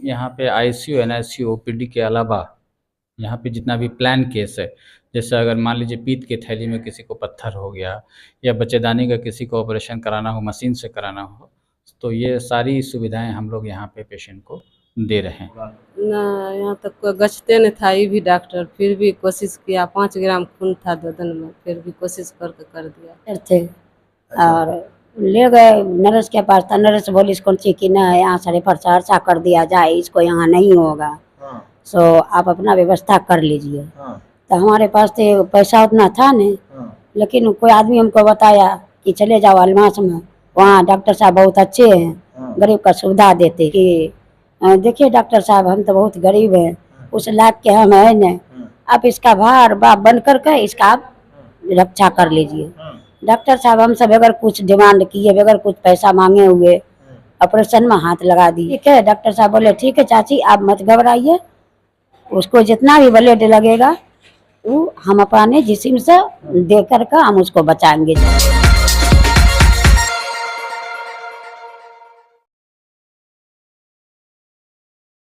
यहाँ पे ICU, NICU, OPD के अलावा यहाँ पे जितना भी प्लान केस है, जैसे अगर मान लीजिए पीत्त की थैली में किसी को पत्थर हो गया या बच्चेदानी का किसी को ऑपरेशन कराना हो, मशीन से कराना हो, तो ये सारी सुविधाएं हम लोग यहाँ पे पेशेंट को दे रहे हैं। ना यहाँ तक कोई गछते नहीं था, ये भी डॉक्टर फिर भी कोशिश किया। 5 ग्राम खून था बदन में, फिर भी कोशिश करके कर दिया। थे और ले गए नर्स के पास, था नर्स बोली इसको कि ना यहाँ से रेफर सहरसा कर दिया जाए, इसको यहाँ नहीं होगा। सो आप अपना व्यवस्था कर लीजिए। तो हमारे पास तो पैसा उतना था नहीं, लेकिन कोई आदमी हमको बताया कि चले जाओ अलमास में, वहाँ डॉक्टर साहब बहुत अच्छे हैं, गरीब का सुविधा देते। कि देखिए डॉक्टर साहब हम तो बहुत गरीब हैं, उस लाख के हम है न, आप इसका भार बाप बन करके इसका आप रक्षा कर लीजिए। डॉक्टर साहब हम सब बगैर कुछ डिमांड किए, बगैर कुछ पैसा मांगे हुए ऑपरेशन में हाथ लगा दिए। ठीक है, डॉक्टर साहब बोले ठीक है चाची आप मत घबराइए, उसको जितना भी ब्लड लगेगा वो हम अपने जिस्म से दे करके हम उसको बचाएंगे।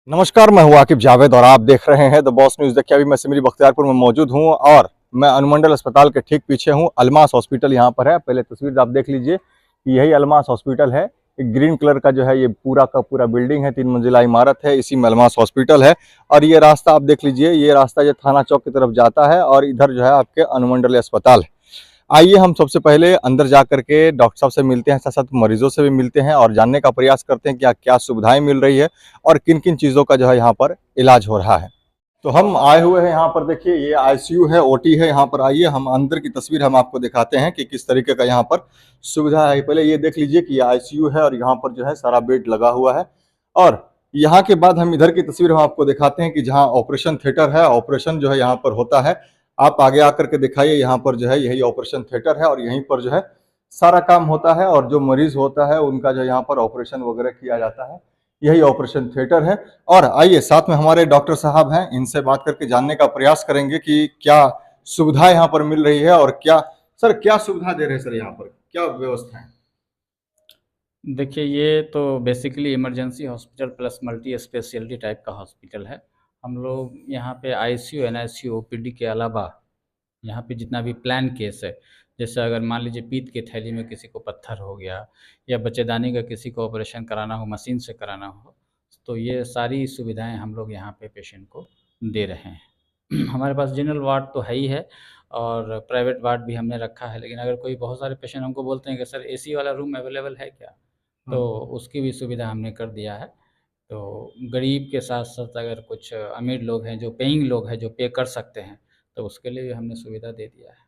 नमस्कार, मैं हूं आकिब जावेद और आप देख रहे हैं द बॉस न्यूज़। देखिए अभी मैं सिमरी बख्तियारपुर में मौजूद हूं और मैं अनुमंडल अस्पताल के ठीक पीछे हूं। अलमास हॉस्पिटल यहां पर है। पहले तस्वीर आप देख लीजिए, यही अलमास हॉस्पिटल है। एक ग्रीन कलर का जो है ये पूरा का पूरा बिल्डिंग है, 3 मंजिला इमारत है, इसी में अलमास हॉस्पिटल है। और ये रास्ता आप देख लीजिए, ये रास्ता जो थाना चौक की तरफ जाता है और इधर जो है आपके अनुमंडल अस्पताल है। आइए हम सबसे पहले अंदर जा करके डॉक्टर साहब से मिलते हैं, साथ साथ मरीजों से भी मिलते हैं और जानने का प्रयास करते हैं कि क्या सुविधाएं मिल रही है और किन किन चीज़ों का जो है यहाँ पर इलाज हो रहा है। तो हम आए हुए हैं यहाँ पर, देखिए ये आईसीयू है, ओटी है। यहाँ पर आइए हम अंदर की तस्वीर हम आपको दिखाते हैं कि किस तरीके का यहाँ पर सुविधा है। पहले ये देख लीजिए कि ये आईसीयू है और यहाँ पर जो है सारा बेड लगा हुआ है। और यहाँ के बाद हम इधर की तस्वीर हम आपको दिखाते हैं कि जहाँ ऑपरेशन थिएटर है, ऑपरेशन जो है यहाँ पर होता है। आप आगे आकर के दिखाइए, यहाँ पर जो है यही ऑपरेशन थिएटर है और यहीं पर जो है सारा काम होता है और जो मरीज होता है उनका जो यहाँ पर ऑपरेशन वगैरह किया जाता है, यही ऑपरेशन थिएटर है। और आइए साथ में हमारे डॉक्टर साहब हैं, इनसे बात करके जानने का प्रयास करेंगे कि क्या सुविधा यहाँ पर मिल रही है और क्या क्या सुविधा दे रहे हैं सर, यहाँ पर क्या व्यवस्था है। देखिए ये तो basically emergency hospital plus multi speciality type का हॉस्पिटल है। हम लोग यहाँ पे आईसीयू, एनआईसीयू, ओपीडी के अलावा यहाँ पे जितना भी प्लान केस है, जैसे अगर मान लीजिए पीत्त की थैली में किसी को पत्थर हो गया या बच्चेदानी का किसी को ऑपरेशन कराना हो, मशीन से कराना हो, तो ये सारी सुविधाएं हम लोग यहाँ पे पेशेंट को दे रहे हैं। हमारे पास जनरल वार्ड तो है ही है और प्राइवेट वार्ड भी हमने रखा है, लेकिन अगर कोई बहुत सारे पेशेंट हमको बोलते हैं कि सर एसी वाला रूम अवेलेबल है क्या, तो उसकी भी सुविधा हमने कर दिया है। तो गरीब के साथ साथ अगर कुछ अमीर लोग हैं, जो पेइंग लोग हैं, जो पे कर सकते हैं, तो उसके लिए भी हमने सुविधा दे दिया है।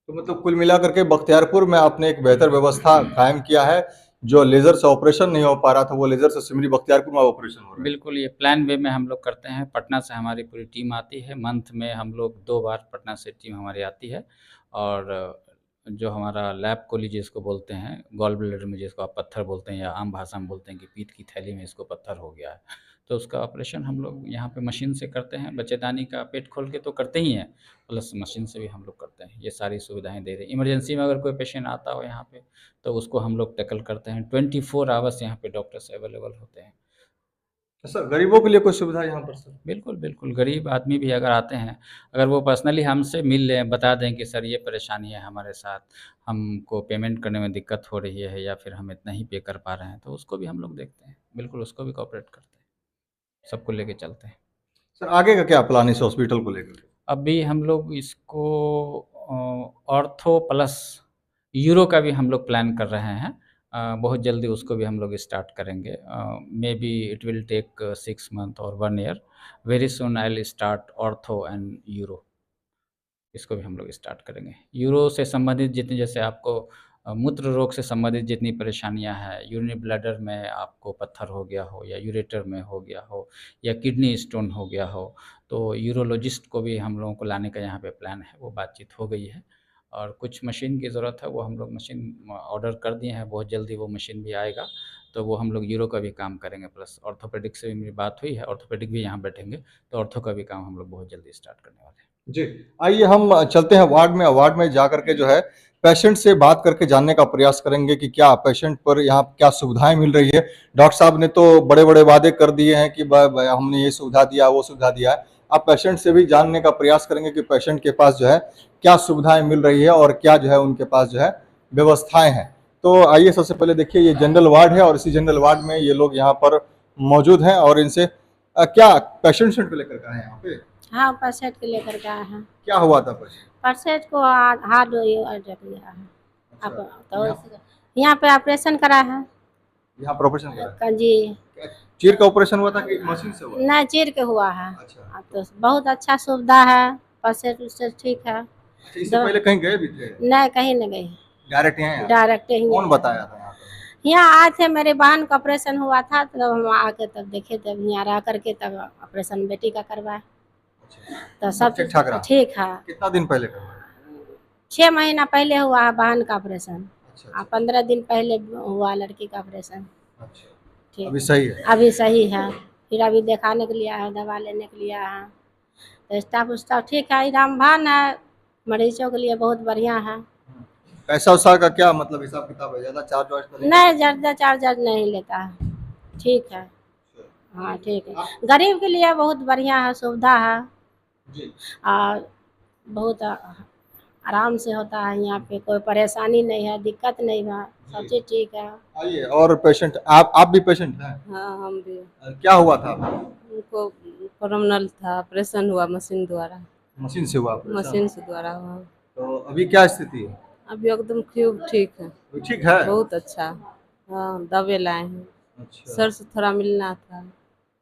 तो मतलब कुल मिलाकर के बख्तियारपुर में आपने एक बेहतर व्यवस्था कायम किया है। जो लेजर से ऑपरेशन नहीं हो पा रहा था वो लेजर से सिमरी बख्तियारपुर में ऑपरेशन हो रहा है। बिल्कुल, ये प्लान वे में हम लोग करते हैं। पटना से हमारी पूरी टीम आती है, मंथ में हम लोग 2 बार पटना से टीम हमारी आती है। और जो हमारा लैब कोली जिसको बोलते हैं, गॉल ब्लैडर में जिसको आप पत्थर बोलते हैं या आम भाषा में बोलते हैं कि पीत्त की थैली में इसको पत्थर हो गया है, तो उसका ऑपरेशन हम लोग यहाँ पे मशीन से करते हैं। बच्चेदानी का पेट खोल के तो करते ही हैं, प्लस मशीन से भी हम लोग करते हैं। ये सारी सुविधाएं दे रहे हैं। इमरजेंसी में अगर कोई पेशेंट आता हो यहाँ पे, तो उसको हम लोग टैकल करते हैं। 24 आवर्स यहाँ पे डॉक्टर्स अवेलेबल होते हैं। सर गरीबों के लिए कोई सुविधा यहाँ पर सर? बिल्कुल, बिल्कुल। गरीब आदमी भी अगर आते हैं, अगर वो पर्सनली हमसे मिल लें, बता दें कि सर ये परेशानी है हमारे साथ, हमको पेमेंट करने में दिक्कत हो रही है या फिर हम इतना ही पे कर पा रहे हैं, तो उसको भी हम लोग देखते हैं। बिल्कुल, उसको भी कोऑपरेट करते हैं। सबको लेके चलते हैं। सर आगे का क्या प्लान है इस हॉस्पिटल को लेकर? अभी हम लोग इसको ऑर्थो प्लस यूरो का भी हम लोग प्लान कर रहे हैं। बहुत जल्दी उसको भी हम लोग स्टार्ट करेंगे। Maybe it will take 6 month और 1 year. Very soon I will start ortho and uro. इसको भी हम लोग स्टार्ट करेंगे। यूरो से संबंधित जितनी, जैसे आपको मूत्र रोग से संबंधित जितनी परेशानियां हैं, यूरिनरी ब्लैडर में आपको पत्थर हो गया हो या यूरेटर में हो गया हो या किडनी स्टोन हो गया हो, तो यूरोलॉजिस्ट को भी हम लोगों को लाने का यहाँ पे प्लान है। वो बातचीत हो गई है और कुछ मशीन की ज़रूरत है, वो हम लोग मशीन ऑर्डर कर दिए हैं। बहुत जल्दी वो मशीन भी आएगा, तो वो हम लोग यूरो का भी काम करेंगे। प्लस ऑर्थोपेडिक से भी मेरी बात हुई है, ऑर्थोपेडिक भी यहाँ बैठेंगे, तो ऑर्थो का भी काम हम लोग बहुत जल्दी स्टार्ट करने वाले हैं। जी, आइए हम चलते हैं वार्ड में जाकर के जो है पेशेंट से बात करके जानने का प्रयास करेंगे कि क्या पेशेंट पर यहाँ क्या सुविधाएं मिल रही है। डॉक्टर साहब ने तो बड़े-बड़े वादे कर दिए हैं कि हमने ये सुविधा दिया, वो सुविधा दिया है। अब पेशेंट से भी जानने का प्रयास करेंगे कि पेशेंट के पास जो है क्या सुविधाएं मिल रही है और क्या जो है उनके पास जो है व्यवस्थाएं हैं। तो आइए सबसे पहले देखिए ये जनरल वार्ड है और इसी जनरल वार्ड में ये लोग यहाँ पर मौजूद हैं और इनसे क्या पेशेंट से लेकर के आए हैं यहाँ पे? हाँ पेशेंट के लेकर के आए हैं। क्या हुआ था पेशेंट? पेशेंट को हार्ट अटैक लिया है। अच्छा, अब तो यहाँ पे ऑपरेशन करा है। यहाँ पर ऑपरेशन करा है? जी चीर का ऑपरेशन हुआ था कि मशीन से हुआ? नहीं चीर के हुआ है। अच्छा, अब तो बहुत अच्छा सुविधा है, पेशेंट उससे ठीक है। अच्छा, इससे पहले कहीं गए भी थे? नहीं कहीं नहीं गई, डायरेक्ट यहाँ आए? डायरेक्ट ही कौन बताया था यहाँ पर? यहाँ आए थे। मेरे बहन का ऑपरेशन हुआ था तो हम आके तब देखे, तब यहाँ रह करके तब ऑपरेशन बेटी का करवाए। अच्छा, तो सब ठीक ठाक रहा? ठीक है। कितना दिन पहले करवाया? 6 महीना पहले हुआ है बहन का ऑपरेशन, अच्छा, 15 दिन पहले हुआ लड़की का ऑपरेशन। अच्छा, ठीक अभी सही है? अभी सही है। फिर अभी दिखाने के लिए आया है, दवा लेने के लिए आया है। तो स्टाफ उस्टाफ ठीक है, रामबान है, मरीजों के लिए बहुत बढ़िया है। पैसा उसा का क्या मतलब हिसाब किताब है? ज्यादा चार्ज वार्ज तो नहीं? नहीं ज़्यादा चार्जर नहीं लेता है, ठीक है। हाँ ठीक है, गरीब के लिए बहुत बढ़िया है, सुविधा है जी, और बहुत आराम से होता है। यहाँ पे कोई परेशानी नहीं है, दिक्कत नहीं है, सब चीज़ ठीक है। आइए और पेशेंट आप भी पेशेंट हैं? हाँ हम भी। क्या हुआ था आपको? उनको कोरोनल था, ऑपरेशन हुआ मशीन द्वारा। मशीन से हुआ ऑपरेशन? मशीन से द्वारा हुआ। तो अभी क्या स्थिति है? अभी एकदम खूब ठीक है, अभी ठीक है? बहुत अच्छा। हाँ दवे लाए हैं, अच्छा, सर से थोड़ा मिलना था,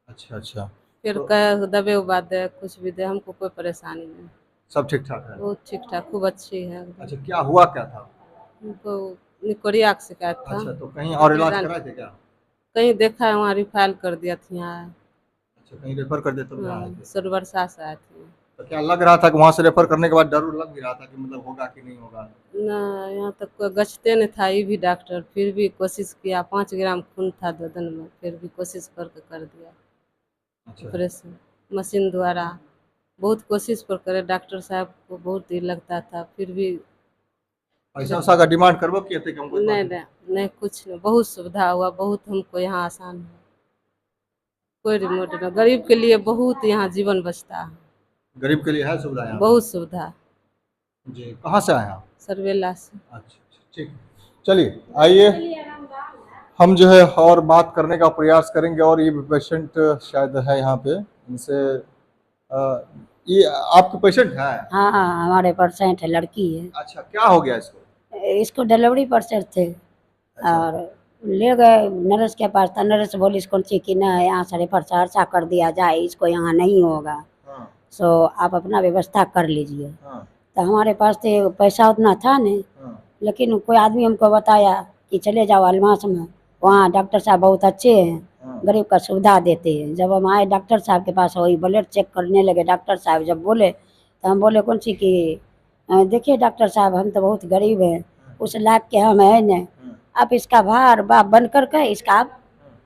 अच्छा, अच्छा, फिर तो- कह दवे उबा दे, कुछ भी दे, हमको कोई परेशानी नहीं। सब ठीक ठाक है? बहुत ठीक ठाक, खूब अच्छी है एकदम। अच्छा, क्या हुआ क्या था? उनको निकोरिया की शिकायत था। अच्छा, तो कहीं और इलाज कराए थे क्या? कहीं देखा है, वहाँ रिफाइल कर दिया था। यहाँ अच्छा, कहीं रेफर कर देते तो यहाँ आए थे? सरवरसा से आए थे। तो क्या लग रहा था कि वहाँ से रेफर करने के बाद डर लग भी रहा था कि मतलब होगा कि नहीं होगा? ना यहाँ तक कोई गछते नहीं था, ये भी डॉक्टर फिर भी कोशिश किया। 5 ग्राम खून था बदन में, फिर भी कोशिश करके कर दिया अच्छा, ऑपरेशन मशीन द्वारा। बहुत कोशिश पर करे, डॉक्टर साहब को बहुत देर लगता था, फिर भी पैसा वैसा का डिमांड करबो किए थे कि हमको नहीं नहीं कुछ नहीं। बहुत सुविधा हुआ, बहुत हमको यहाँ आसान है, कोई रिमोट नहीं। गरीब के लिए बहुत यहाँ जीवन बचता है, गरीब के लिए है सुविधा यहाँ? बहुत सुविधा। जी, कहाँ से आए आप? सरवेला से। अच्छा, ठीक, चलिए आइए हम जो है और बात करने का प्रयास करेंगे। और ये पेशेंट शायद है यहाँ पे, इनसे ये आपके पेशेंट है? हाँ हमारे पेशेंट है, लड़की है। अच्छा, क्या हो गया इसको? इसको डिलीवरी पेशेंट थे और ले गए नर्स के पास। था नर्स बोली इसको कि ना यहाँ से रेफर चर्चा कर दिया जाए, इसको यहाँ नहीं होगा, हाँ, सो आप अपना व्यवस्था कर लीजिए। हाँ, तो हमारे पास तो पैसा उतना था नहीं, हाँ, लेकिन कोई आदमी हमको बताया कि चले जाओ अलमास में, वहाँ डॉक्टर साहब बहुत अच्छे हैं, हाँ, गरीब का सुविधा देते हैं। जब हम आए डॉक्टर साहब के पास, वही ब्लड चेक करने लगे डॉक्टर साहब। जब बोले तो हम बोले कौन सी कि देखिए डॉक्टर साहब हम तो बहुत गरीब हैं, उस लाख के हम हैं नहीं, आप इसका भार बाप बन कर के इसका आप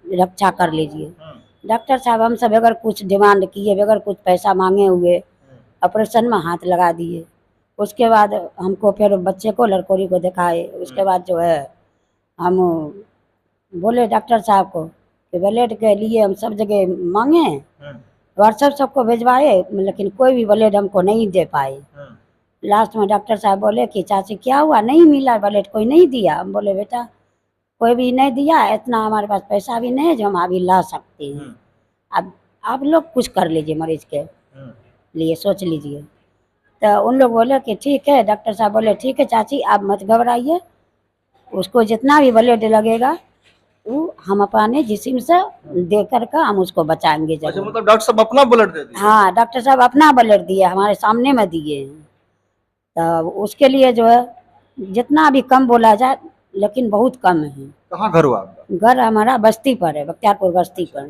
रक्षा कर लीजिए। डॉक्टर साहब हम सब बगैर कुछ डिमांड किए, बगैर कुछ पैसा मांगे हुए ऑपरेशन में हाथ लगा दिए। उसके बाद हमको फिर बच्चे को लड़कोरी को दिखाए। उसके बाद जो है हम बोले डॉक्टर साहब को कि ब्लड के लिए हम सब जगह मांगे, व्हाट्सएप सबको भिजवाए, लेकिन कोई भी ब्लड हमको नहीं दे पाए। लास्ट में डॉक्टर साहब बोले कि चाची क्या हुआ, नहीं मिला ब्लड, कोई नहीं दिया? हम बोले बेटा कोई भी नहीं दिया, इतना हमारे पास पैसा भी नहीं है जो हम अभी ला सकते हैं। अब आप लोग कुछ कर लीजिए, मरीज के लिए सोच लीजिए। तो उन लोग बोले कि ठीक है। डॉक्टर साहब बोले ठीक है चाची आप मत घबराइए, उसको जितना भी ब्लड लगेगा वो हम अपने जिस्म से दे कर के हम उसको बचाएंगे अच्छा, जरूर। मतलब डॉक्टर साहब अपना ब्लड दे दिए? हाँ डॉक्टर साहब अपना ब्लड दिए, हमारे सामने में दिए हैं। तो उसके लिए जो है जितना भी कम बोला जाए, लेकिन बहुत कम है। कहाँ घर हुआ आपका? घर हमारा बस्ती पर है, बख्तियारपुर बस्ती पर है।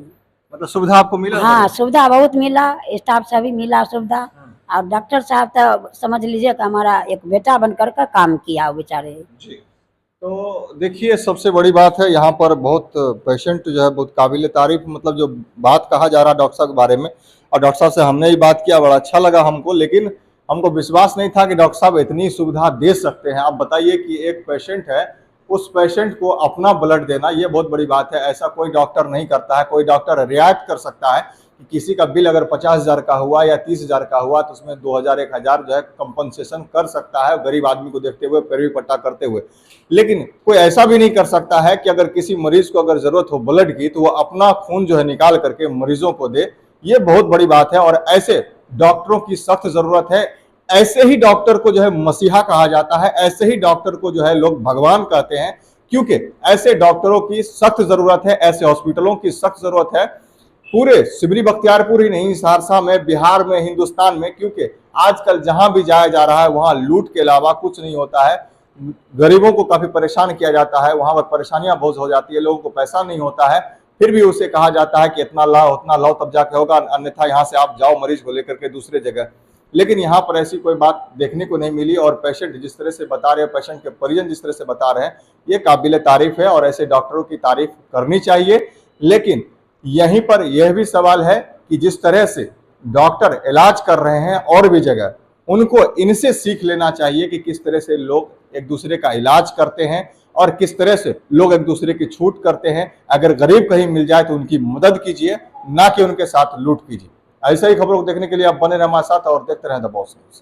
मतलब सुविधा आपको मिला? हाँ सुविधा बहुत मिला, स्टाफ से भी मिला सुविधा। और डॉक्टर साहब तो समझ लीजिए कि हमारा एक बेटा बनकर का काम किया बेचारे। जी, तो देखिए सबसे बड़ी बात है यहाँ पर बहुत पेशेंट जो है बहुत काबिल तारीफ, मतलब जो बात कहा जा रहा है डॉक्टर साहब के बारे में, और डॉक्टर साहब से हमने ही बात किया, बड़ा अच्छा लगा हमको। लेकिन हमको विश्वास नहीं था कि डॉक्टर साहब इतनी सुविधा दे सकते हैं। आप बताइए कि एक पेशेंट है, उस पेशेंट को अपना ब्लड देना ये बहुत बड़ी बात है। ऐसा कोई डॉक्टर नहीं करता है। कोई डॉक्टर रियायत कर सकता है कि किसी का बिल अगर 50,000 का हुआ या 30,000 का हुआ तो उसमें 2,000 1,000 जो है कंपनसेशन कर सकता है, गरीब आदमी को देखते हुए, पैरवी पट्टा करते हुए। लेकिन कोई ऐसा भी नहीं कर सकता है कि अगर किसी मरीज को अगर जरूरत हो ब्लड की तो वो अपना खून जो है निकाल करके मरीजों को दे। ये बहुत बड़ी बात है और ऐसे डॉक्टरों की सख्त जरूरत है। ऐसे ही डॉक्टर को जो है मसीहा कहा जाता है, ऐसे ही डॉक्टर को जो है लोग भगवान कहते हैं, क्योंकि ऐसे डॉक्टरों की सख्त जरूरत है, ऐसे हॉस्पिटलों की सख्त जरूरत है पूरे सिमरी बख्तियारपुर ही नहीं, सहरसा में, बिहार में, हिंदुस्तान में। क्योंकि आजकल जहां भी जाया जा रहा है वहां लूट के अलावा कुछ नहीं होता है। गरीबों को काफी परेशान किया जाता है, वहां पर परेशानियां बहुत हो जाती है, लोगों को पैसा नहीं होता है, फिर भी उसे कहा जाता है कि इतना लाओ उतना लाओ तब जाके होगा, अन्यथा यहाँ से आप जाओ मरीज को लेकर के दूसरे जगह। लेकिन यहाँ पर ऐसी कोई बात देखने को नहीं मिली और पेशेंट जिस तरह से बता रहे हैं, पेशेंट के परिजन जिस तरह से बता रहे हैं, ये काबिल तारीफ है और ऐसे डॉक्टरों की तारीफ करनी चाहिए। लेकिन यहीं पर यह भी सवाल है कि जिस तरह से डॉक्टर इलाज कर रहे हैं और भी जगह, उनको इनसे सीख लेना चाहिए कि किस तरह से लोग एक दूसरे का इलाज करते हैं और किस तरह से लोग एक दूसरे की छूट करते हैं। अगर गरीब कहीं मिल जाए तो उनकी मदद कीजिए, ना कि उनके साथ लूट कीजिए। ऐसे ही खबरों को देखने के लिए आप बने रहें हमारे साथ और देखते रहें द बॉस न्यूज।